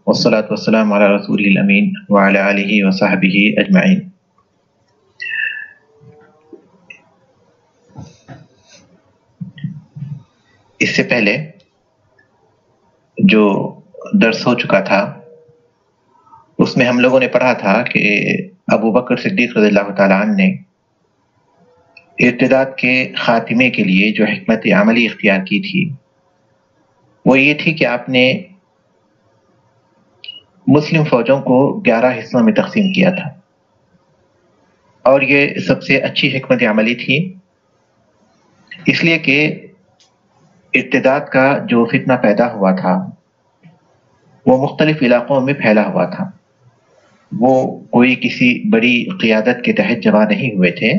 والصلاة والسلام على رسوله الأمين وعلى آله وصحبه أجمعين۔ اس سے پہلے جو درس ہو چکا تھا اس میں ہم لوگوں نے پڑھا تھا کہ ابو بکر صدیق رضی اللہ تعالیٰ عنہ نے ارتداد کے خاتمے کے لیے جو حکمت عملی اختیار کی تھی وہ یہ تھی کہ آپ نے مسلم فوجوں کو 11 حصوں میں تقسیم کیا تھا، اور یہ سب سے اچھی حکمت عملی تھی، اس لیے کہ ارتداد کا جو فتنہ پیدا ہوا تھا وہ مختلف علاقوں میں پھیلا ہوا تھا، وہ کوئی کسی بڑی قیادت کے تحت جمع نہیں ہوئے تھے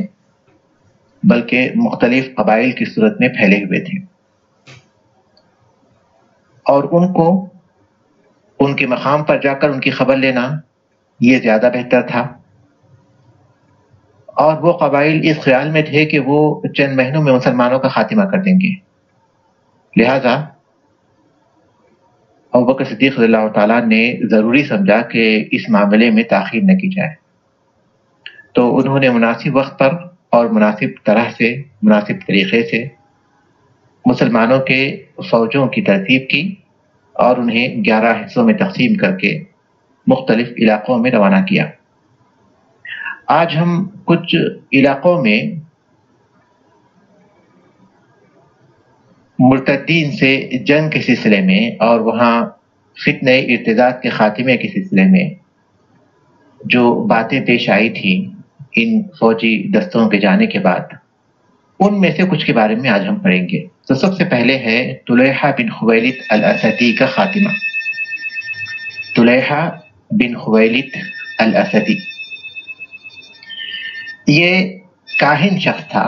بلکہ مختلف قبائل کی صورت میں پھیلے ہوئے تھے، اور ان کو ان کے مقام پر جا کر ان کی خبر لینا یہ زیادہ بہتر تھا، اور وہ قبائل اس خیال میں تھے کہ وہ چند مہینوں میں مسلمانوں کا خاتمہ کر دیں گے، لہذا ابوبکر صدیق رضی اللہ تعالیٰ نے ضروری سمجھا کہ اس معاملے میں تاخیر نہ کی جائے، تو انہوں نے مناسب وقت پر اور مناسب طرح سے مناسب طریقے سے مسلمانوں کے فوجوں کی ترتیب کی اور انہیں 11 حصوں میں تقسیم کر کے مختلف علاقوں میں روانہ کیا۔ آج ہم کچھ علاقوں میں مرتدین سے جنگ کے سلسلے میں اور وہاں فتنہ ارتداد کے خاتمے کے سلسلے میں جو باتیں پیش آئی تھیں ان فوجی دستوں کے جانے کے بعد، ان میں سے کچھ کے بارے میں آج ہم پڑھیں گے۔ تو سب سے پہلے ہے طلیحہ بن خویلد الاسدی کا خاتمہ۔ طلیحہ بن خویلد الاسدی یہ کاہن شخص تھا،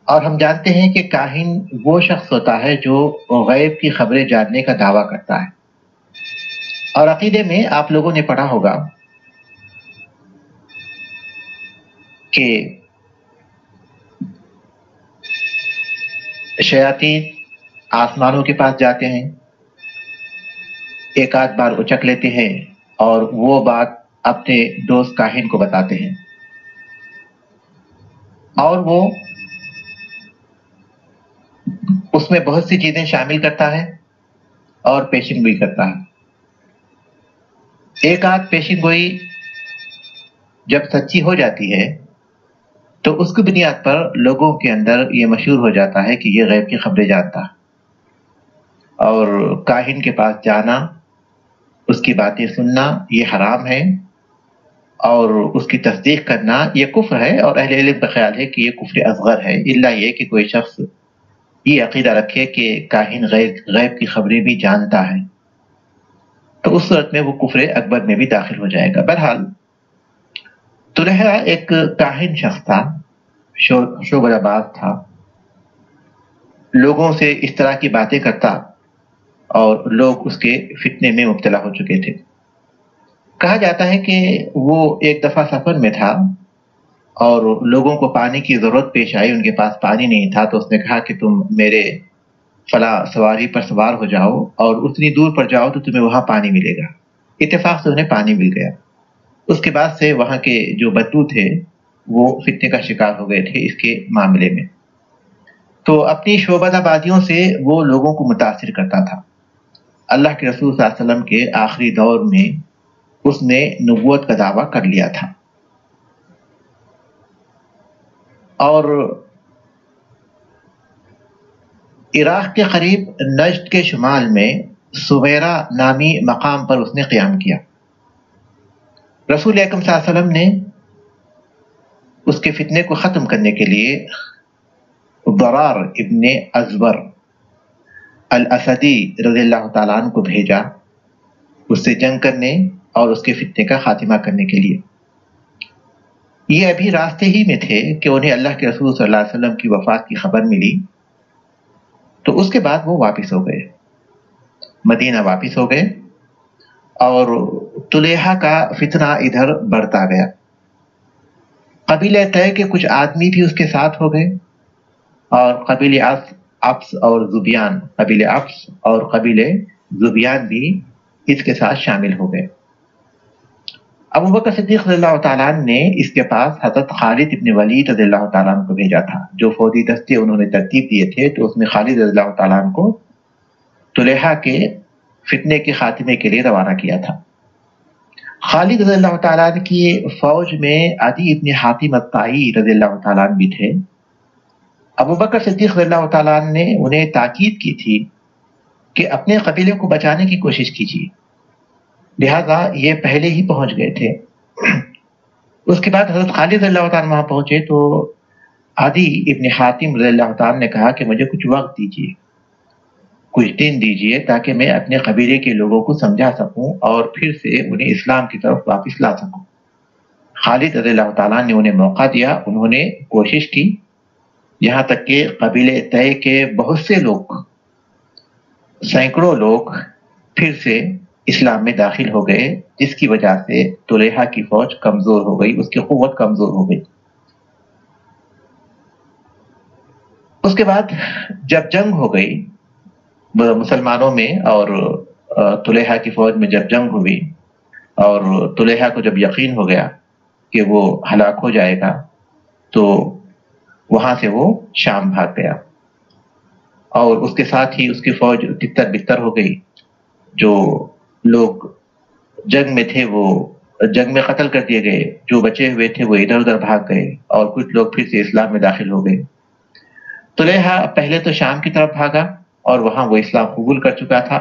اور ہم جانتے ہیں کہ کاہن وہ شخص ہوتا ہے جو غیب کی خبریں جاننے کا دعویٰ کرتا ہے، اور عقیدے میں آپ لوگوں نے پڑھا ہوگا کہ شیاطین آسمانوں کے پاس جاتے ہیں، ایک آدھ بار اچک لیتے ہیں اور وہ بات اپنے دوست کاہن کو بتاتے ہیں، اور وہ اس میں بہت سی چیزیں شامل کرتا ہے اور پیشن گوئی کرتا ہے۔ ایک آدھ پیشن گوئی جب سچی ہو جاتی ہے تو اس کی بنیاد پر لوگوں کے اندر یہ مشہور ہو جاتا ہے کہ یہ غیب کی خبریں جانتا ہے، اور کاہن کے پاس جانا، اس کی باتیں سننا یہ حرام ہے، اور اس کی تصدیق کرنا یہ کفر ہے، اور اہل علم کا خیال ہے کہ یہ کفر اصغر ہے، الا یہ کہ کوئی شخص یہ عقیدہ رکھے کہ کاہن غیب کی خبریں بھی جانتا ہے، تو اس صورت میں وہ کفر اکبر میں بھی داخل ہو جائے گا۔ بہرحال طلیحہ ایک کاہن شخص تھا، شعبہ باز تھا، لوگوں سے اس طرح کی باتیں کرتا اور لوگ اس کے فتنے میں مبتلا ہو چکے تھے۔ کہا جاتا ہے کہ وہ ایک دفعہ سفر میں تھا اور لوگوں کو پانی کی ضرورت پیش آئی، ان کے پاس پانی نہیں تھا، تو اس نے کہا کہ تم میرے فلاں سواری پر سوار ہو جاؤ اور اتنی دور پر جاؤ تو تمہیں وہاں پانی ملے گا۔ اتفاق سے انہیں پانی مل گیا۔ اس کے بعد سے وہاں کے جو بدو تھے وہ فتنے کا شکار ہو گئے تھے اس کے معاملے میں، تو اپنی شعبہ بازیوں سے وہ لوگوں کو متاثر کرتا تھا۔ اللہ کے رسول صلی اللہ علیہ وسلم کے آخری دور میں اس نے نبوت کا دعویٰ کر لیا تھا، اور عراق کے قریب نجد کے شمال میں سویرا نامی مقام پر اس نے قیام کیا۔ رسول اکرم صلی اللہ علیہ وسلم نے اس کے فتنے کو ختم کرنے کے لیے ضرار ابن ازور الاسدی رضی اللہ تعالیٰ عنہ کو بھیجا اس سے جنگ کرنے اور اس کے فتنے کا خاتمہ کرنے کے لیے۔ یہ ابھی راستے ہی میں تھے کہ انہیں اللہ کے رسول صلی اللہ علیہ وسلم کی وفات کی خبر ملی، تو اس کے بعد وہ واپس ہو گئے، مدینہ واپس ہو گئے، اور طلیحہ کا فتنہ ادھر بڑھتا گیا۔ قبیلہ طے کے کچھ آدمی بھی اس کے ساتھ ہو گئے، اور قبیلہ عبس اور زبیان بھی اس کے ساتھ شامل ہو گئے۔ ابو بکر صدیق رضی اللہ تعالیٰ عنہ نے اس کے پاس حضرت خالد ابن ولید رضی اللہ تعالیٰ عنہ کو بھیجا تھا۔ جو فوجی دستے انہوں نے ترتیب دیے تھے تو اس میں خالد رضی اللہ تعالیٰ عنہ کو طلحہ کے فتنے کے خاتمے کے لیے روانہ کیا تھا۔ خالد رضی اللہ تعالیٰ عنہ کی فوج میں عدی ابن حاتم الطائی رضی اللہ تعالیٰ عنہ بھی تھے۔ ابو بکر صدیق رضی اللہ تعالیٰ عنہ نے انہیں تاکید کی تھی کہ اپنے قبیلے کو بچانے کی کوشش کیجیے، لہذا یہ پہلے ہی پہنچ گئے تھے۔ اس کے بعد حضرت خالد رضی اللہ تعالیٰ وہاں پہنچے تو عدی ابن حاتم رضی اللہ تعالیٰ نے کہا کہ مجھے کچھ وقت دیجیے، کچھ دن دیجیے تاکہ میں اپنے قبیلے کے لوگوں کو سمجھا سکوں اور پھر سے انہیں اسلام کی طرف واپس لا سکوں۔ خالد رضی اللہ تعالیٰ نے انہیں موقع دیا، انہوں نے کوشش کی، یہاں تک کہ قبیلے طے کے بہت سے لوگ، سینکڑوں لوگ پھر سے اسلام میں داخل ہو گئے، جس کی وجہ سے طلحہ کی فوج کمزور ہو گئی، اس کی قوت کمزور ہو گئی۔ اس کے بعد جب جنگ ہو گئی مسلمانوں میں اور طلحہ کی فوج میں، جب جنگ ہوئی اور طلحہ کو جب یقین ہو گیا کہ وہ ہلاک ہو جائے گا تو وہاں سے وہ شام بھاگ گیا، اور اس کے ساتھ ہی اس کی فوج تتر بتر ہو گئی۔ جو لوگ جنگ میں تھے وہ جنگ میں قتل کر دیے گئے، جو بچے ہوئے تھے وہ ادھر ادھر بھاگ گئے، اور کچھ لوگ پھر سے اسلام میں داخل ہو گئے۔ طلحہ پہلے تو شام کی طرف بھاگا اور وہاں وہ اسلام قبول کر چکا تھا،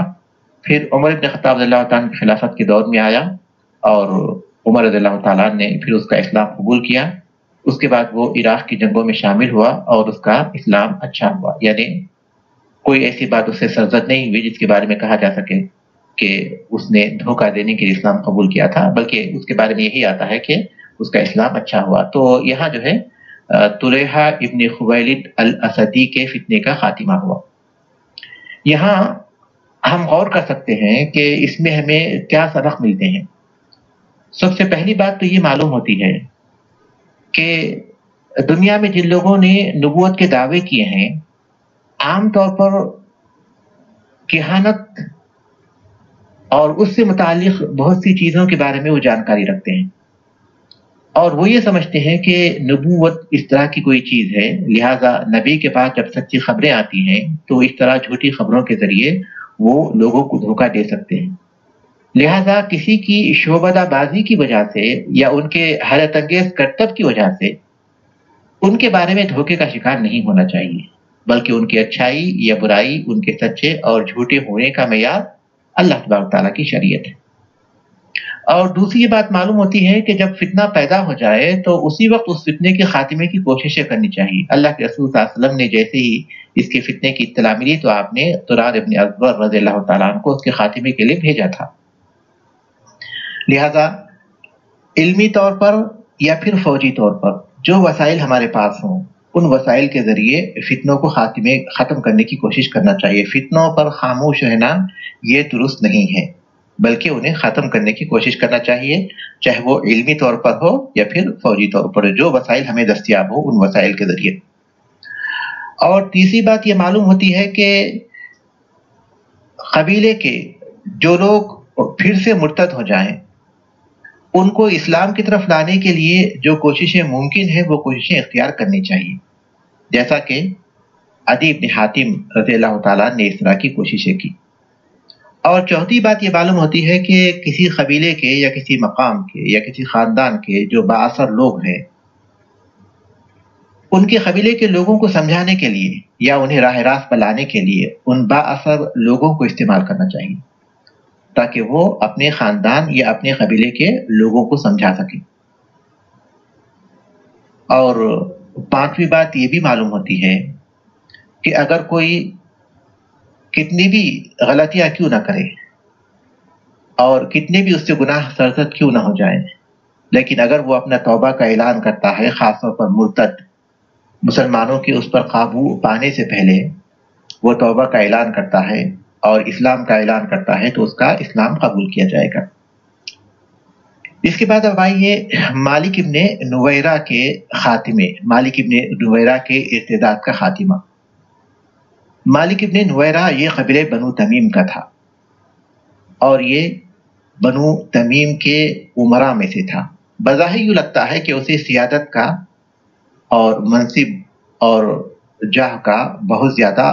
پھر عمر بن خطاب رضی اللہ تعالیٰ کی خلافت کے دور میں آیا اور عمر رضی اللہ تعالیٰ نے پھر اس کا اسلام قبول کیا۔ اس کے بعد وہ عراق کی جنگوں میں شامل ہوا اور اس کا اسلام اچھا ہوا، یعنی کوئی ایسی بات اس سے سرزد نہیں ہوئی جس کے بارے میں کہا جا سکے کہ اس نے دھوکہ دینے کے لیے اسلام قبول کیا تھا، بلکہ اس کے بارے میں یہی آتا ہے کہ اس کا اسلام اچھا ہوا۔ تو یہاں جو ہے طلحہ ابن خویلد الاسدی کے فتنے کا خاتمہ ہوا۔ یہاں ہم غور کر سکتے ہیں کہ اس میں ہمیں کیا سبق ملتے ہیں۔ سب سے پہلی بات تو یہ معلوم ہوتی ہے کہ دنیا میں جن لوگوں نے نبوت کے دعوے کیے ہیں عام طور پر کہانت اور اس سے متعلق بہت سی چیزوں کے بارے میں وہ جانکاری رکھتے ہیں، اور وہ یہ سمجھتے ہیں کہ نبوت اس طرح کی کوئی چیز ہے، لہٰذا نبی کے پاس جب سچی خبریں آتی ہیں تو اس طرح جھوٹی خبروں کے ذریعے وہ لوگوں کو دھوکہ دے سکتے ہیں۔ لہٰذا کسی کی شعبدہ بازی کی وجہ سے یا ان کے حیرت انگیز کرتب کی وجہ سے ان کے بارے میں دھوکے کا شکار نہیں ہونا چاہیے، بلکہ ان کی اچھائی یا برائی، ان کے سچے اور جھوٹے ہونے کا معیار اللہ تبارک تعالیٰ کی شریعت ہے۔ اور دوسری یہ بات معلوم ہوتی ہے کہ جب فتنہ پیدا ہو جائے تو اسی وقت اس فتنے کے خاتمے کی کوششیں کرنی چاہیے۔ اللہ کے رسول صلی اللہ علیہ وسلم نے جیسے ہی اس کے فتنے کی اطلاع ملی تو آپ نے طراد ابن ازور رضی اللہ تعالیٰ عنہ کو اس کے خاتمے کے لیے بھیجا تھا۔ لہذا علمی طور پر یا پھر فوجی طور پر جو وسائل ہمارے پاس ہوں ان وسائل کے ذریعے فتنوں کو ختم کرنے کی کوشش کرنا چاہیے۔ فتنوں پر خاموش رہنا یہ درست نہیں ہے، بلکہ انہیں ختم کرنے کی کوشش کرنا چاہیے، چاہے وہ علمی طور پر ہو یا پھر فوجی طور پر، جو وسائل ہمیں دستیاب ہو ان وسائل کے ذریعے۔ اور تیسری بات یہ معلوم ہوتی ہے کہ قبیلے کے جو لوگ پھر سے مرتد ہو جائیں ان کو اسلام کی طرف لانے کے لیے جو کوششیں ممکن ہیں وہ کوششیں اختیار کرنی چاہیے، جیسا کہ عدی ابن حاتم رضی اللہ تعالیٰ نے اس طرح کی کوششیں کی۔ اور چوتھی بات یہ معلوم ہوتی ہے کہ کسی قبیلے کے یا کسی مقام کے یا کسی خاندان کے جو بااثر لوگ ہیں ان کے قبیلے کے لوگوں کو سمجھانے کے لیے یا انہیں راہ راست پر لانے کے لیے ان بااثر لوگوں کو استعمال کرنا چاہیے تاکہ وہ اپنے خاندان یا اپنے قبیلے کے لوگوں کو سمجھا سکیں۔ اور پانچویں بات یہ بھی معلوم ہوتی ہے کہ اگر کوئی کتنی بھی غلطیاں کیوں نہ کرے اور کتنے بھی اس سے گناہ سرزد کیوں نہ ہو جائیں، لیکن اگر وہ اپنا توبہ کا اعلان کرتا ہے، خاص طور پر مرتد مسلمانوں کے اس پر قابو پانے سے پہلے وہ توبہ کا اعلان کرتا ہے اور اسلام کا اعلان کرتا ہے تو اس کا اسلام قبول کیا جائے گا۔ اس کے بعد اب آئیے مالک ابن نویرہ کے خاتمے، مالک ابن نویرہ کے ارتداد کا خاتمہ۔ مالک ابن نویرہ یہ قبیلہ بنو تمیم کا تھا اور یہ بنو تمیم کے عمرا میں سے تھا۔ بظاہر یوں لگتا ہے کہ اسے سیادت کا اور منصب اور جاہ کا بہت زیادہ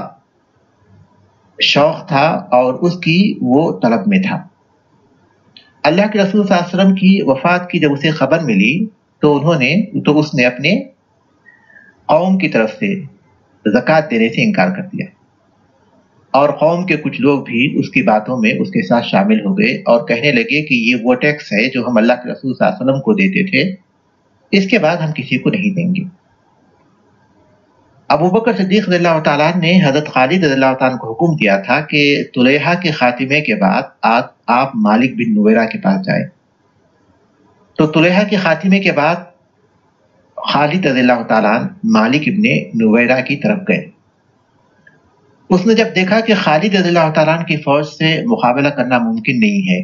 شوق تھا اور اس کی وہ طلب میں تھا۔ اللہ کے رسول صلی اللہ علیہ وسلم کی وفات کی جب اسے خبر ملی تو اس نے اپنے قوم کی طرف سے زکوٰۃ دینے سے انکار کر دیا، اور قوم کے کچھ لوگ بھی اس کی باتوں میں اس کے ساتھ شامل ہو گئے اور کہنے لگے کہ یہ وہ ٹیکس ہے جو ہم اللہ کے رسول صلی اللہ علیہ وسلم کو دیتے تھے، اس کے بعد ہم کسی کو نہیں دیں گے۔ ابو بکر صدیق رضی اللہ تعالیٰ نے حضرت خالد رضی اللہ تعالیٰ کو حکم دیا تھا کہ طلیحہ کے خاتمے کے بعد آپ مالک بن نویرہ کے پاس جائیں۔ تو طلیحہ کے خاتمے کے بعد خالد رضی اللہ تعالیٰ مالک ابن نویرہ کی طرف گئے۔ اس نے جب دیکھا کہ خالد رضی اللہ تعالیٰ کی فوج سے مقابلہ کرنا ممکن نہیں ہے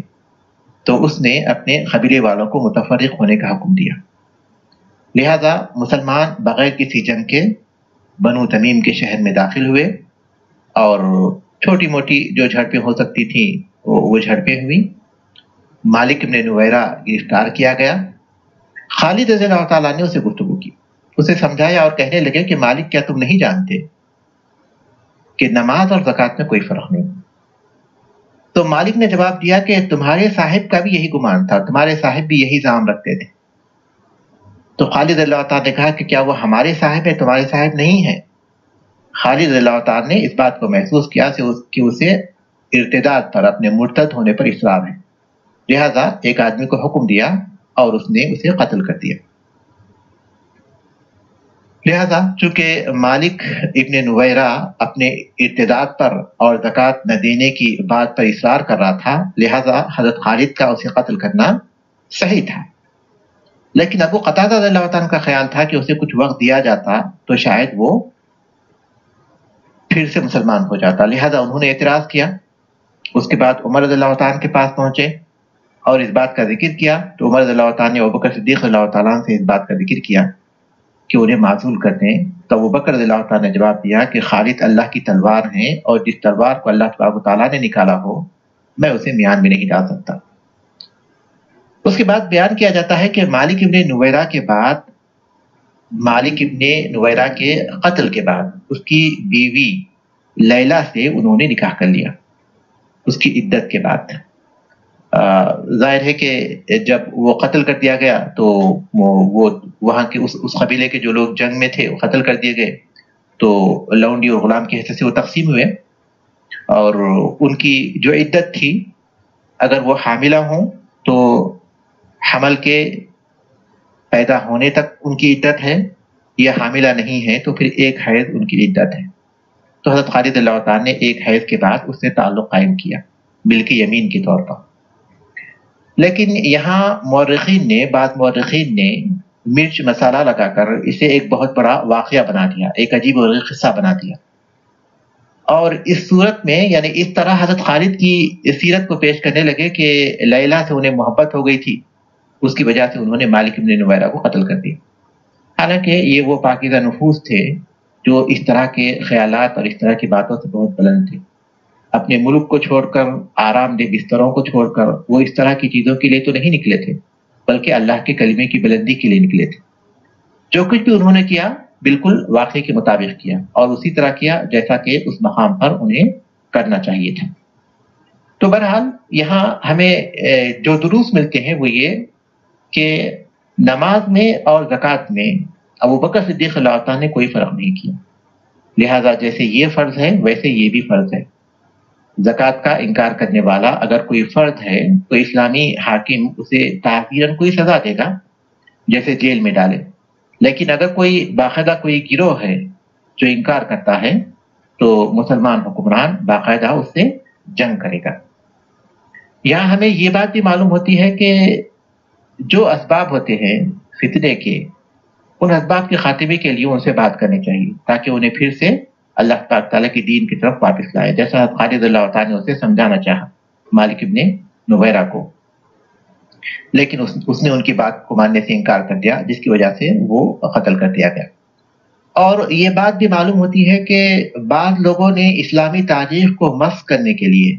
تو اس نے اپنے قبیلے والوں کو متفرق ہونے کا حکم دیا، لہذا مسلمان بغیر کسی جنگ کے بنو تمیم کے شہر میں داخل ہوئے اور چھوٹی موٹی جو جھڑپیں ہو سکتی تھیں وہ جھڑپیں ہوئی۔ مالک ابن نویرہ گرفتار کیا گیا۔ خالد رضی اللہ تعالیٰ نے اسے گفتگو کی، اسے سمجھایا اور کہنے لگے کہ مالک کیا تم نہیں جانتے کہ نماز اور زکوٰۃ میں کوئی فرق نہیں؟ تو مالک نے جواب دیا کہ تمہارے صاحب کا بھی یہی گمان تھا، تمہارے صاحب بھی یہی زعم رکھتے تھے۔ تو خالد رضی اللہ تعالیٰ نے کہا کہ کیا وہ ہمارے صاحب ہیں، تمہارے صاحب نہیں ہیں؟ خالد رضی اللہ تعالیٰ نے اس بات کو محسوس کیا کہ اسے ارتداد پر، اپنے مرتد ہونے پر اصرار ہے، لہذا ایک آدمی کو حکم دیا اور اس نے اسے قتل کر دیا۔ لہذا چونکہ مالک ابن نویرہ اپنے ارتداد پر اور زکوٰۃ نہ دینے کی بات پر اصرار کر رہا تھا، لہذا حضرت خالد کا اسے قتل کرنا صحیح تھا۔ لیکن ابو قتادہ رضی اللہ عنہ کا خیال تھا کہ اسے کچھ وقت دیا جاتا تو شاید وہ پھر سے مسلمان ہو جاتا، لہذا انہوں نے اعتراض کیا۔ اس کے بعد عمر رضی اللہ عنہ کے پاس پہنچے اور اس بات کا ذکر کیا تو عمر رضی اللہ عنہ نے ابو بکر صدیق رضی اللہ عنہ سے اس بات کا ذکر کیا کہ انہیں معزول کر دیں۔ تو ابو بکر رضی اللہ عنہ نے جواب دیا کہ خالد اللہ کی تلوار ہیں اور جس تلوار کو اللہ تبارک و تعالیٰ نے نکالا ہو میں اسے میان میں نہیں ڈال سکتا۔ اس کے بعد بیان کیا جاتا ہے کہ مالک ابن نویرہ کے بعد، مالک ابن نویرہ کے قتل کے بعد اس کی بیوی لیلہ سے انہوں نے نکاح کر لیا اس کی عدت کے بعد۔ ظاہر ہے کہ جب وہ قتل کر دیا گیا تو وہ وہاں کے اس قبیلے کے جو لوگ جنگ میں تھے وہ قتل کر دیے گئے، تو لونڈی اور غلام کی حیثیت سے وہ تقسیم ہوئے، اور ان کی جو عدت تھی اگر وہ حاملہ ہوں تو حمل کے پیدا ہونے تک ان کی عدت ہے، یا حاملہ نہیں ہے تو پھر ایک حیض ان کی عدت ہے۔ تو حضرت خالد اللہ تعالیٰ نے ایک حیض کے بعد اس سے تعلق قائم کیا ملک یمین کے طور پر۔ لیکن یہاں بعض مورخین نے مرچ مسالہ لگا کر اسے ایک بہت بڑا واقعہ بنا دیا، ایک عجیب و غریب قصہ بنا دیا، اور اس صورت میں یعنی اس طرح حضرت خالد کی سیرت کو پیش کرنے لگے کہ لیلہ سے انہیں محبت ہو گئی تھی، اس کی وجہ سے انہوں نے مالک ابن نویرہ کو قتل کر دیا۔ حالانکہ یہ وہ پاکیزہ نفوس تھے جو اس طرح کے خیالات اور اس طرح کی باتوں سے بہت بلند تھے، اپنے ملک کو چھوڑ کر، آرام دہ بستروں کو چھوڑ کر وہ اس طرح کی چیزوں کے لیے تو نہیں نکلے تھے، بلکہ اللہ کے کلمے کی بلندی کے لیے نکلے تھے۔ جو کچھ بھی انہوں نے کیا بالکل واقعے کے مطابق کیا اور اسی طرح کیا جیسا کہ اس مقام پر انہیں کرنا چاہیے تھا۔ تو بہرحال یہاں ہمیں جو دروس ملتے ہیں وہ یہ کہ نماز میں اور زکوٰۃ میں ابو بکر صدیق اللہ تعالیٰ نے کوئی فرق نہیں کیا، لہٰذا جیسے یہ فرض ہے ویسے یہ بھی فرض ہے۔ زکوٰۃ کا انکار کرنے والا اگر کوئی فرد ہے تو اسلامی حاکم اسے تعزیراً کوئی سزا دے گا، جیسے جیل میں ڈالے، لیکن اگر کوئی باقاعدہ کوئی گروہ ہے جو انکار کرتا ہے تو مسلمان حکمران باقاعدہ اس سے جنگ کرے گا۔ یہاں ہمیں یہ بات بھی معلوم ہوتی ہے کہ جو اسباب ہوتے ہیں فتنے کے، ان اسباب کے خاتمے کے لیے ان سے بات کرنی چاہیے تاکہ انہیں پھر سے اللہ تعالیٰ کی دین کی طرف واپس لائے، جیسا خالد اللہ تعالیٰ نے اسے سمجھانا چاہا مالک ابن نویرہ کو، لیکن اس نے ان کی بات کو ماننے سے انکار کر دیا، جس کی وجہ سے وہ قتل کر دیا گیا۔ اور یہ بات بھی معلوم ہوتی ہے کہ بعض لوگوں نے اسلامی تاریخ کو مسخ کرنے کے لیے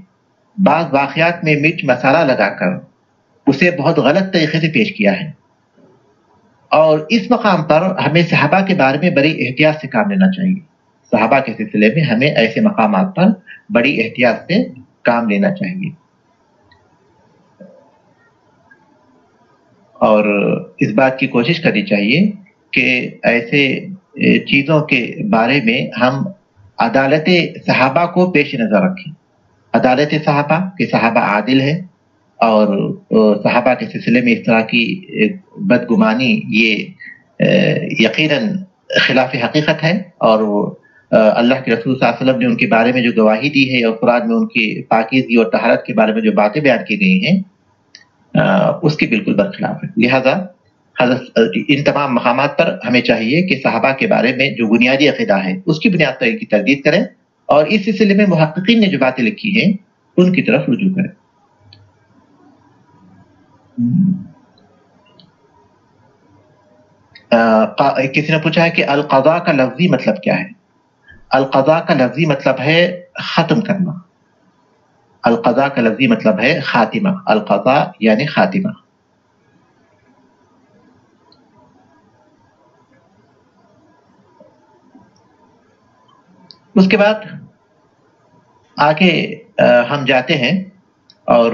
بعض واقعات میں مرچ مسالہ لگا کر اسے بہت غلط طریقے سے پیش کیا ہے، اور اس مقام پر ہمیں صحابہ کے بارے میں بڑی احتیاط سے کام لینا چاہیے۔ صحابہ کے سلسلے میں ہمیں ایسے مقامات پر بڑی احتیاط سے کام لینا چاہیے، اور اس بات کی کوشش کرنی چاہیے کہ ایسے چیزوں کے بارے میں ہم عدالت صحابہ کو پیش نظر رکھیں۔ عدالت صحابہ کہ صحابہ عادل ہے، اور صحابہ کے سلسلے میں اس طرح کی بدگمانی یہ یقیناً خلاف حقیقت ہے، اور اللہ کے رسول صلی اللہ علیہ وسلم نے ان کے بارے میں جو گواہی دی ہے، اور قرآن میں ان کی پاکیزگی اور طہارت کے بارے میں جو باتیں بیان کی گئی ہیں اس کے بالکل برخلاف ہے۔ لہذا ان تمام مقامات پر ہمیں چاہیے کہ صحابہ کے بارے میں جو بنیادی عقیدہ ہے اس کی بنیاد پر ان کی تردید کریں، اور اس سلسلے میں محققین نے جو باتیں لکھی ہیں ان کی طرف رجوع کریں۔ کسی نے پوچھا ہے کہ القضاء کا لفظی مطلب کیا ہے؟ القضاء کا لفظی مطلب ہے ختم کرنا۔ القضاء کا لفظی مطلب ہے خاتمہ۔ القضاء یعنی خاتمہ۔ اس کے بعد آگے ہم جاتے ہیں اور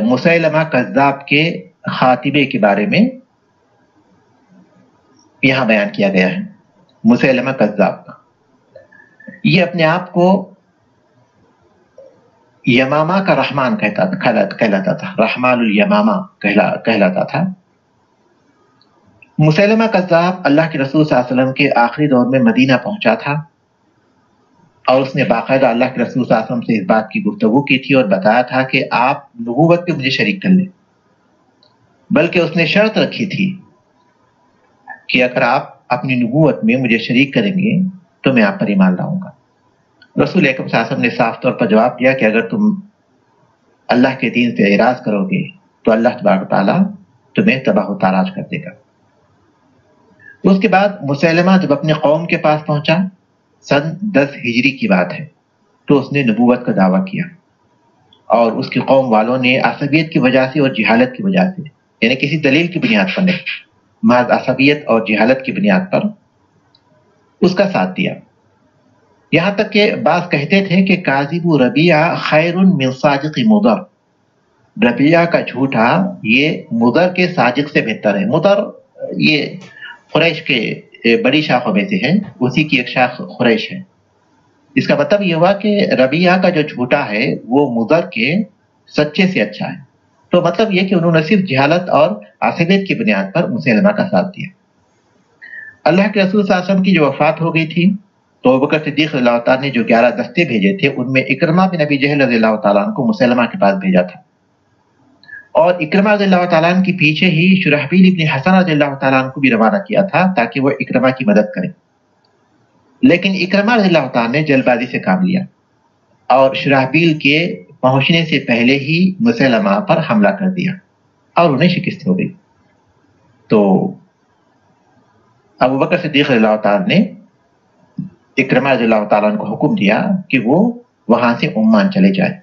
مسیلمہ کذاب کے خاتمے کے بارے میں یہاں بیان کیا گیا ہے۔ مسیلمہ کذاب کا یہ اپنے آپ کو یمامہ کا رحمان کہلاتا تھا، رحمان الیمامہ کہلاتا تھا۔ مسیلمہ کذاب اللہ کے رسول صلی اللہ علیہ وسلم کے آخری دور میں مدینہ پہنچا تھا، اور اس نے باقاعدہ اللہ کے رسول صلی اللہ علیہ وسلم سے اس بات کی گفتگو کی تھی اور بتایا تھا کہ آپ نبوت پہ مجھے شریک کر لیں، بلکہ اس نے شرط رکھی تھی کہ اگر آپ اپنی نبوت میں مجھے شریک کریں گے تو میں آپ پر ایمان لاؤں گا۔ رسول اکرم صلی اللہ علیہ وسلم نے صاف طور پر جواب دیا کہ اگر تم اللہ کے دین سے اعراض کرو گے تو اللہ تبارک و تعالیٰ تمہیں تباہ و تاراج کر دے گا۔ اس کے بعد مسیلمہ جب اپنے قوم کے پاس پہنچا، سن 10 ہجری کی بات ہے، تو اس نے نبوت کا دعویٰ کیا، اور اس کی قوم والوں نے عصبیت کی وجہ سے اور جہالت کی وجہ سے، یعنی کسی دلیل کی بنیاد پر نہیں، محض عصبیت اور جہالت کی بنیاد پر اس کا ساتھ دیا۔ یہاں تک کہ بعض کہتے تھے کہ کاذب ربیعہ خیر من صادق مضر، ربیعہ کا جھوٹا یہ مضر کے صادق سے بہتر ہے۔ مضر یہ قریش کے بڑی شاخوں میں سے ہے، اسی کی ایک شاخ قریش ہے۔ اس کا مطلب یہ ہوا کہ ربیعہ کا جو جھوٹا ہے وہ مضر کے سچے سے اچھا ہے۔ تو مطلب یہ کہ انہوں نے صرف جہالت اور عصبیت کی بنیاد پر مسیلمہ کا ساتھ دیا۔ اللہ کے رسول صلی اللہ علیہ وسلم کی جو وفات ہو گئی تھی تو ابوبکر صدیق رضی اللہ تعالیٰ نے جو 11 دستے بھیجے تھے ان میں اکرمہ بن ابی جہل رضی اللہ تعالیٰ عنہ کو مسیلمہ کے پاس بھیجا تھا، اور اکرمہ رضی اللہ تعالیٰ عنہ کے پیچھے ہی شرحبیل ابن حسن رضی اللہ تعالیٰ عنہ کو بھی روانہ کیا تھا تاکہ وہ اکرمہ کی مدد کریں، لیکن اکرمہ رضی اللہ تعالیٰ نے جلد بازی سے کام لیا اور شرحبیل کے پہنچنے سے پہلے ہی مسیلمہ پر حملہ کر دیا اور انہیں شکست ہو گئی۔ تو ابوبکر صدیق رضی اللہ تعالیٰ نے اکرمہ رضی اللہ تعالیٰ عنہ کو حکم دیا کہ وہ وہاں سے عمان چلے جائے۔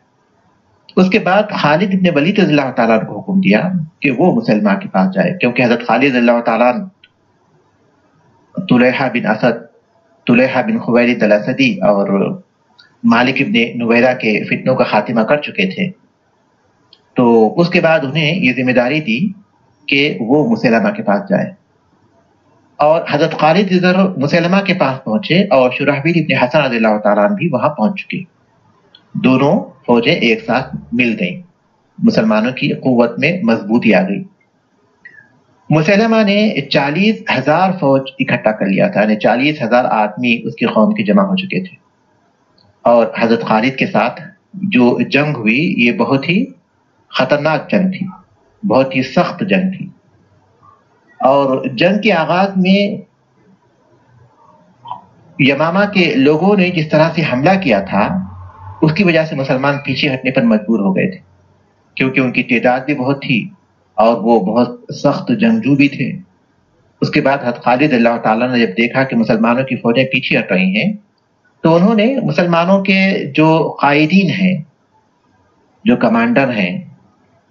اس کے بعد خالد ابن ولید رضی اللہ تعالیٰ عنہ کو حکم دیا کہ وہ مسلمہ کے پاس جائے، کیونکہ حضرت خالد رضی اللہ تعالیٰ عنہ طلیحہ بن اسد، طلیحہ بن خویلد الاسدی اور مالک ابن نویرہ کے فتنوں کا خاتمہ کر چکے تھے، تو اس کے بعد انہیں یہ ذمہ داری دی کہ وہ مسلمہ کے پاس جائے، اور حضرت خالد مسلمہ کے پاس پہنچے اور شرحبیل ابن حسن رضی اللہ تعالیٰ عنہ بھی وہاں پہنچ چکے۔ دونوں فوجیں ایک ساتھ مل گئیں، مسلمانوں کی قوت میں مضبوطی آ گئی۔ مسلمہ نے 40,000 فوج اکٹھا کر لیا تھا، یعنی 40,000 آدمی اس کی قوم کے جمع ہو چکے تھے، اور حضرت خالد کے ساتھ جو جنگ ہوئی یہ بہت ہی خطرناک جنگ تھی، بہت ہی سخت جنگ تھی، اور جنگ کے آغاز میں یمامہ کے لوگوں نے جس طرح سے حملہ کیا تھا اس کی وجہ سے مسلمان پیچھے ہٹنے پر مجبور ہو گئے تھے، کیونکہ ان کی تعداد بھی بہت تھی اور وہ بہت سخت جنگجو بھی تھے۔ اس کے بعد حضرت خالد اللہ تعالیٰ نے جب دیکھا کہ مسلمانوں کی فوجیں پیچھے ہٹ رہی ہیں تو انہوں نے مسلمانوں کے جو قائدین ہیں جو کمانڈر ہیں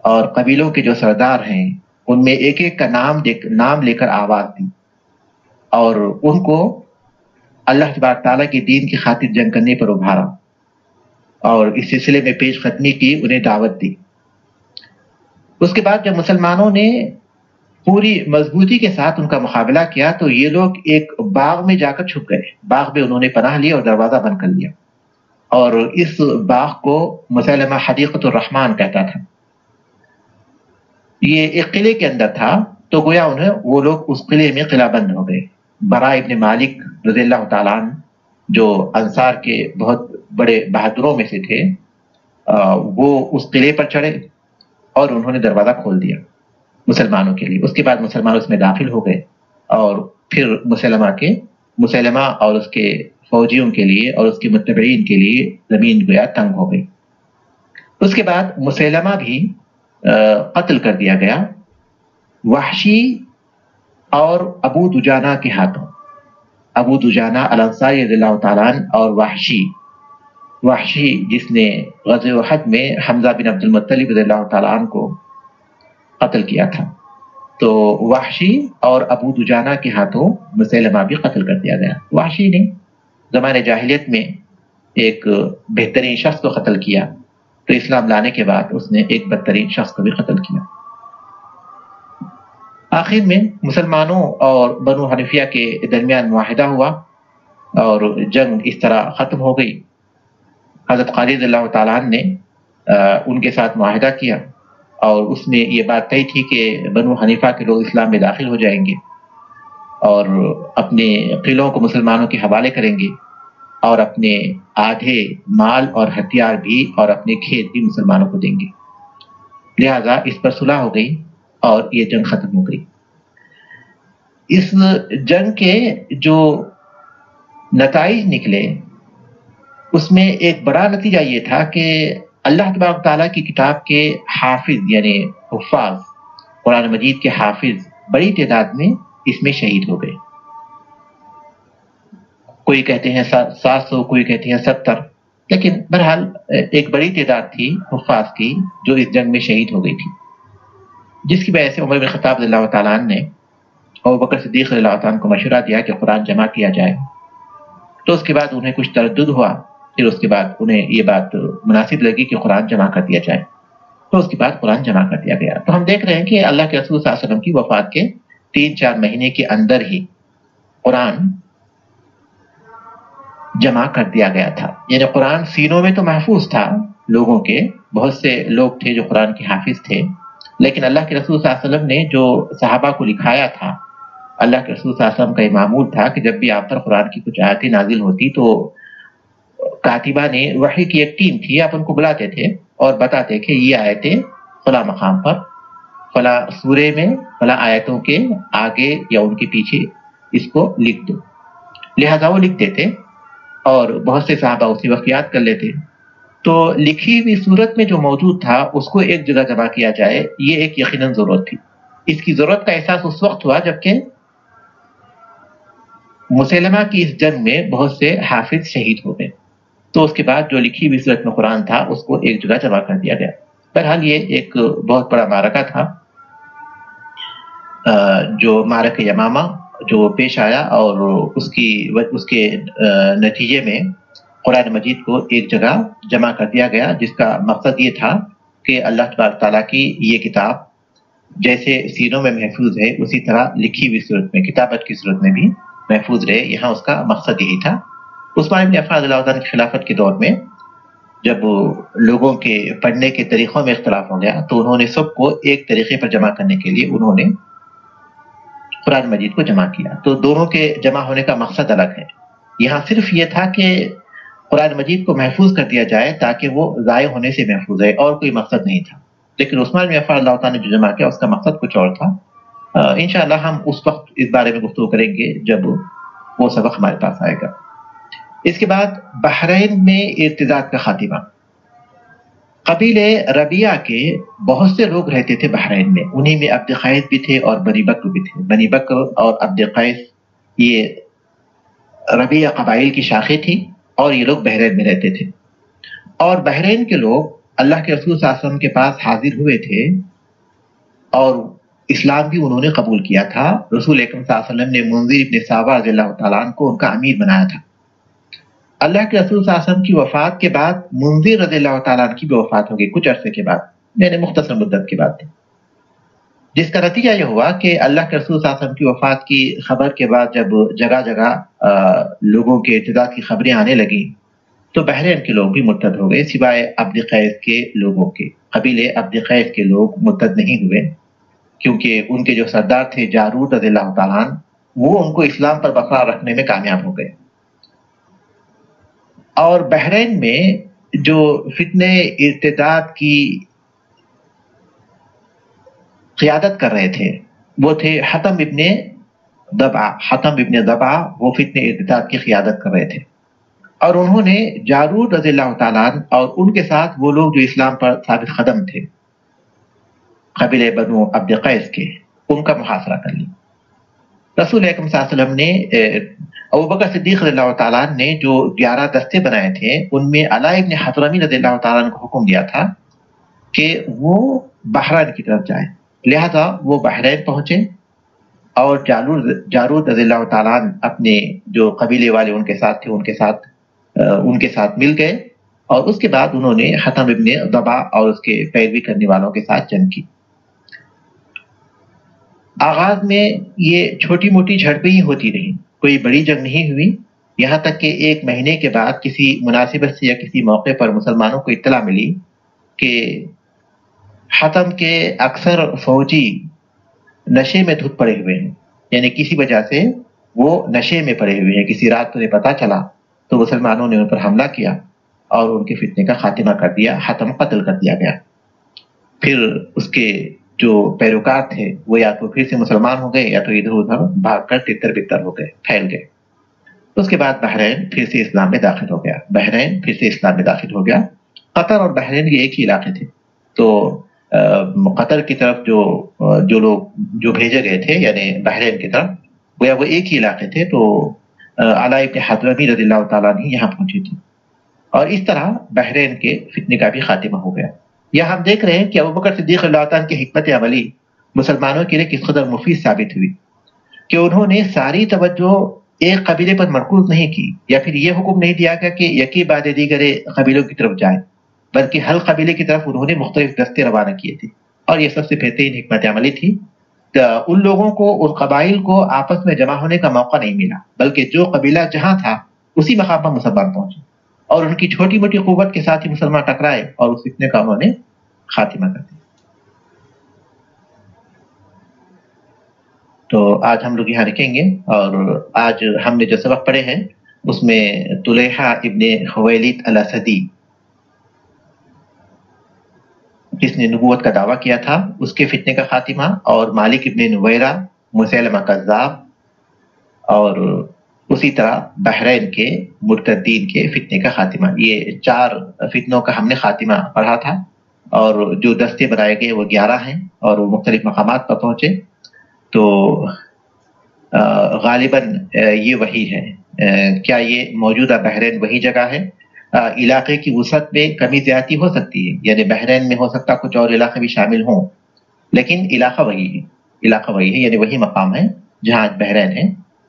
اور قبیلوں کے جو سردار ہیں ان میں ایک ایک کا نام لے کر آواز دی اور ان کو اللہ تبارک تعالیٰ کے دین کی خاطر جنگ کرنے پر ابھارا اور اس سلسلے میں پیش قدمی کی، انہیں دعوت دی۔ اس کے بعد جب مسلمانوں نے پوری مضبوطی کے ساتھ ان کا مقابلہ کیا تو یہ لوگ ایک باغ میں جا کر چھپ گئے، باغ میں انہوں نے پناہ لی اور دروازہ بند کر لیا، اور اس باغ کو مسلمہ حدیقۃ الرحمن کہتا تھا۔ یہ ایک قلعے کے اندر تھا، تو گویا وہ لوگ اس قلعے میں قلعہ بند ہو گئے۔ براء ابن مالک رضی اللہ تعالیٰ عنہ جو انصار کے بہت بڑے بہادروں میں سے تھے، وہ اس قلعے پر چڑھے اور انہوں نے دروازہ کھول دیا مسلمانوں کے لیے۔ اس کے بعد مسلمان اس میں داخل ہو گئے اور پھر مسلمہ اور اس کے فوجیوں کے لیے اور اس کے متبعین کے لیے زمین گویا تنگ ہو گئی۔ اس کے بعد مسلمہ بھی قتل کر دیا گیا وحشی اور ابو دجانہ کے ہاتھوں۔ ابو دجانہ الانصاری رضی اللہ تعالیٰ عنہ اور وحشی جس نے غزوہ احد میں حمزہ بن عبد المطلب رضی اللہ تعالیٰ عنہ کو قتل کیا تھا، تو وحشی اور ابو دجانہ کے ہاتھوں مسلمہ بھی قتل کر دیا گیا۔ وحشی نے زمانے جاہلیت میں ایک بہترین شخص کو قتل کیا، تو اسلام لانے کے بعد اس نے ایک بدترین شخص کو بھی قتل کیا۔ آخر میں مسلمانوں اور بنو حنفیہ کے درمیان معاہدہ ہوا اور جنگ اس طرح ختم ہو گئی۔ حضرت خالد رضی اللہ تعالیٰ عنہ نے ان کے ساتھ معاہدہ کیا اور اس میں یہ بات طے تھی کہ بنو حنیفہ کے لوگ اسلام میں داخل ہو جائیں گے اور اپنے قلعوں کو مسلمانوں کے حوالے کریں گے اور اپنے آدھے مال اور ہتھیار بھی اور اپنے کھیت بھی مسلمانوں کو دیں گے۔ لہذا اس پر صلح ہو گئی اور یہ جنگ ختم ہو گئی۔ اس جنگ کے جو نتائج نکلے اس میں ایک بڑا نتیجہ یہ تھا کہ اللہ تبارک تعالیٰ کی کتاب کے حافظ یعنی حفاظ، قرآن مجید کے حافظ بڑی تعداد میں اس میں شہید ہو گئے۔ کوئی کہتے ہیں 700، کوئی کہتے ہیں 70، لیکن بہرحال ایک بڑی تعداد تھی حفاظ کی جو اس جنگ میں شہید ہو گئی تھی، جس کی وجہ سے عمر بن خطاب رضی اللہ تعالیٰ عنہ نے ابوبکر صدیق رضی اللہ تعالیٰ عنہ کو مشورہ دیا کہ قرآن جمع کیا جائے۔ تو اس کے بعد انہیں کچھ تردد ہوا، پھر اس کے بعد انہیں یہ بات مناسب لگی کہ قرآن جمع کر دیا جائے، تو اس کے بعد قرآن جمع کر دیا گیا۔ تو ہم دیکھ رہے ہیں کہ اللہ کے رسول صلی اللہ علیہ وسلم کی وفات کے 3-4 مہینے کے اندر ہی قرآن جمع کر دیا گیا تھا۔ یعنی قرآن سینوں میں تو محفوظ تھا لوگوں کے، بہت سے لوگ تھے جو قرآن کے حافظ تھے، لیکن اللہ کے رسول صلی اللہ علیہ وسلم نے جو صحابہ کو لکھایا تھا، اللہ کے رسول صلی اللہ علیہ وسلم کا یہ معمول تھا کہ جب بھی آپ پر قرآن کی کچھ آیتیں نازل ہوتی تو کاتبہ نے وحی کی ایک ٹیم تھی، آپ ان کو بلاتے تھے اور بتاتے کہ یہ آیتیں فلاں مقام پر فلاں سورے میں فلاں آیتوں کے آگے یا ان کے پیچھے اس کو لکھ دو۔ لہذا وہ لکھ دیتے اور بہت سے صحابہ اسی وقت یاد کر لیتے۔ تو لکھی ہوئی صورت میں جو موجود تھا اس کو ایک جگہ جمع کیا جائے، یہ ایک یقیناً ضرورت تھی۔ اس کی ضرورت کا احساس اس وقت ہوا جبکہ مسلمہ کی اس جنگ میں بہت سے حافظ شہید ہو گئے، تو اس کے بعد جو لکھی ہوئی صورت میں قرآن تھا اس کو ایک جگہ جمع کر دیا گیا۔ بہرحال یہ ایک بہت بڑا معرکہ تھا، جو معرکہ یمامہ جو پیش آیا، اور اس کے نتیجے میں قرآن مجید کو ایک جگہ جمع کر دیا گیا، جس کا مقصد یہ تھا کہ اللہ تبارک تعالیٰ کی یہ کتاب جیسے سینوں میں محفوظ ہے اسی طرح لکھی ہوئی صورت میں، کتابت کی صورت میں بھی محفوظ رہے۔ یہاں اس کا مقصد یہی تھا۔ عثمان بن عفان رضی اللہ عنہ کی خلافت کے دور میں جب لوگوں کے پڑھنے کے طریقوں میں اختلاف ہو گیا تو انہوں نے سب کو ایک طریقے پر جمع کرنے کے لیے انہوں نے قرآن مجید کو جمع کیا۔ تو دونوں کے جمع ہونے کا مقصد الگ ہے۔ یہاں صرف یہ تھا کہ قرآن مجید کو محفوظ کر دیا جائے تاکہ وہ ضائع ہونے سے محفوظ ہے، اور کوئی مقصد نہیں تھا۔ لیکن عثمان بن عفان اللہ تعالیٰ نے جو جمع کیا اس کا مقصد کچھ اور تھا۔ انشاءاللہ ہم اس وقت اس بارے میں گفتگو کریں گے جب وہ سبق ہمارے پاس آئے گا۔ اس کے بعد بحرین میں ارتداد کا خاتمہ۔ قبیلے ربیعہ کے بہت سے لوگ رہتے تھے بحرین میں، انہی میں عبد قیس بھی تھے اور بنی بکر بھی تھے۔ بنی بکر اور عبد قیس یہ ربیعہ قبائل کی شاخیں تھی اور یہ لوگ بحرین میں رہتے تھے، اور بحرین کے لوگ اللہ کے رسول صلی اللہ علیہ وسلم کے پاس حاضر ہوئے تھے اور اسلام بھی انہوں نے قبول کیا تھا. رسول اکرم صلی اللہ علیہ وسلم نے منذر ابن صابہ رضی اللہ تعالیٰ عنہ کو ان کا امیر بنایا تھا. اللہ کے رسول صلی اللہ علیہ وسلم کی وفات کے بعد منذر رضی اللہ تعالیٰ عنہ کی بھی وفات ہو گئی کچھ عرصے کے بعد، یعنی مختصر مدت کی بات تھی، جس کا نتیجہ یہ ہوا کہ اللہ کے رسول صلی اللہ علیہ وسلم کی وفات کی خبر کے بعد جب جگہ جگہ لوگوں کے ارتداد کی خبریں آنے لگیں تو بحرین کے لوگ بھی مرتد ہو گئے، سوائے عبد قیس کے لوگوں کے. قبیلے عبد قیس کے لوگ مرتد نہیں ہوئے کیونکہ ان کے جو سردار تھے جارود رضی اللہ تعالیٰ عنہ، وہ ان کو اسلام پر برقرار رکھنے میں کامیاب ہو گئے. اور بحرین میں جو فتنے ارتداد کی قیادت کر رہے تھے وہ تھے حتم ابن ضبع. وہ فتنے ارتداد کی قیادت کر رہے تھے اور انہوں نے جارود رضی اللہ تعالیٰ عنہ اور ان کے ساتھ وہ لوگ جو اسلام پر ثابت قدم تھے قبیلے بنو عبد قیس کے، ان کا محاصرہ کر لیا. رسول اکرم صلی اللہ علیہ وسلم نے ابوبکر صدیق رضی اللہ تعالیٰ عنہ نے جو 11 دستے بنائے تھے ان میں علاء ابن حضرمی رضی اللہ تعالیٰ عنہ کو حکم دیا تھا کہ وہ بحرین کی طرف جائیں. لہذا وہ بحرین پہنچے اور جارود رضی اللہ تعالیٰ عنہ اپنے جو قبیلے والے ان کے ساتھ تھے ان کے ساتھ مل گئے اور اس کے بعد انہوں نے حتم ابن ضبع اور اس کے پیروی کرنے والوں کے ساتھ جنگ کی. آغاز میں یہ چھوٹی موٹی جھڑپیں ہی ہوتی رہی، کوئی بڑی جنگ نہیں ہوئی، یہاں تک کہ 1 مہینے کے بعد کسی مناسبت سے یا کسی موقع پر مسلمانوں کو اطلاع ملی کہ حتم کے اکثر فوجی نشے میں دھت پڑے ہوئے ہیں، یعنی کسی وجہ سے وہ نشے میں پڑے ہوئے ہیں. کسی رات انہیں پتہ چلا تو مسلمانوں نے ان پر حملہ کیا اور ان کے فتنے کا خاتمہ کر دیا. حتم قتل کر دیا گیا. پھر اس کے جو پیروکار تھے وہ یا تو پھر سے مسلمان ہو گئے یا تو ادھر ادھر بھاگ کر تتر بتر ہو گئے، پھیل گئے. اس کے بعد بحرین پھر سے اسلام میں داخل ہو گیا. قطر اور بحرین یہ ایک ہی علاقے تھے. تو قطر کی طرف جو لوگ جو بھیجے گئے تھے یعنی بحرین کی طرف وہ ایک ہی علاقے تھے. تو علاء ابن حضرمی رضی اللہ تعالیٰ عنہ یہاں پہنچے تھے اور اس طرح بحرین کے فتنے کا بھی خاتمہ ہو گیا. یہاں ہم دیکھ رہے ہیں کہ ابوبکر صدیق رضی اللہ تعالیٰ عنہ کی حکمت عملی مسلمانوں کے لیے کس قدر مفید ثابت ہوئی کہ انہوں نے ساری توجہ ایک قبیلے پر مرکوز نہیں کی یا پھر یہ حکم نہیں دیا گیا کہ یکی بعد دیگر قبیلوں کی طرف جائیں، بلکہ ہر قبیلے کی طرف انہوں نے مختلف دستے روانہ کیے تھے. اور یہ سب سے بہترین حکمت عملی تھی. ان لوگوں کو ان قبائل کو آپس میں جمع ہونے کا موقع نہیں ملا، بلکہ جو قبیلہ جہاں تھا اسی مقام پر مسلمان پہنچے اور ان کی چھوٹی موٹی قوت کے ساتھ ہی مسلمان ٹکرائے اور اس فتنے کا انہوں نے خاتمہ کر دیا. تو آج ہم لوگ یہاں رکیں گے اور آج ہم نے جو سبق پڑھے ہیں اس میں طلیحہ ابن خویلد الاسدی جس نے نبوت کا دعویٰ کیا تھا اس کے فتنے کا خاتمہ، اور مالک ابن نویرہ، مسیلمہ کذاب اور اسی طرح بحرین کے مرتدین کے فتنے کا خاتمہ، یہ 4 فتنوں کا ہم نے خاتمہ پڑھا تھا. اور جو دستے بنائے گئے وہ 11 ہیں اور وہ مختلف مقامات پر پہنچے. تو غالباً یہ وہی ہے. کیا یہ موجودہ بحرین وہی جگہ ہے؟ علاقے کی وسعت میں کمی زیادتی ہو سکتی ہے، یعنی بحرین میں ہو سکتا کچھ اور علاقے بھی شامل ہوں، لیکن علاقہ وہی ہے، یعنی وہی مقام ہے جہاں آج بحرین ہے،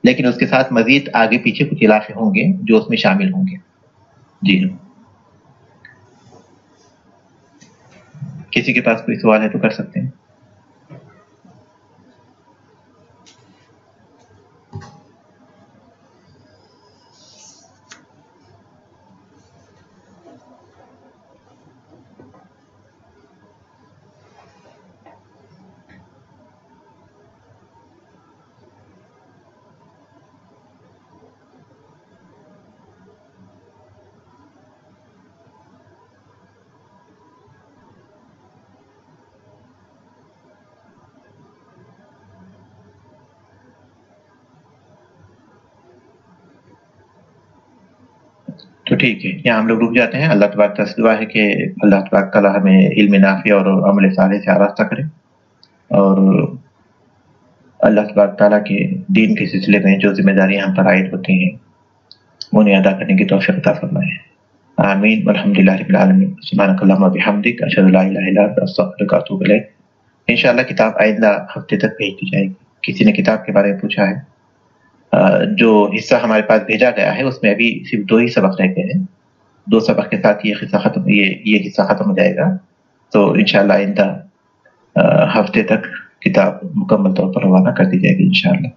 لیکن اس کے ساتھ مزید آگے پیچھے کچھ علاقے ہوں گے جو اس میں شامل ہوں گے. جی کسی کے پاس کوئی سوال ہے تو کر سکتے ہیں. تو ٹھیک ہے، یہاں ہم لوگ رک جاتے ہیں. اللہ تبارک تعالیٰ سے دعا ہے کہ اللہ تبارک تعالیٰ ہمیں علم نافع اور عمل صالح سے آراستہ کرے اور اللہ تبارک تعالیٰ کے دین کے سلسلے میں جو ذمہ داریاں ہم پر عائد ہوتی ہیں انہیں ادا کرنے کی توفیق عطا فرمائے. آمین والحمدللہ رب العالمین سبحانک اللہم و بحمدک اشہد ان لا الہ الا انت استغفرک و اتوب الیک. انشاءاللہ کتاب آئندہ ہفتے تک بھیج دی جائے گی. کسی نے کتاب کے بارے میں پوچھا ہے، جو حصہ ہمارے پاس بھیجا گیا ہے اس میں ابھی صرف 2 ہی سبق رہ گئے ہیں. 2 سبق کے ساتھ یہ حصہ ختم ہو جائے گا. تو انشاءاللہ آئندہ ہفتے تک کتاب مکمل طور پر روانہ کر دی جائے گی انشاءاللہ.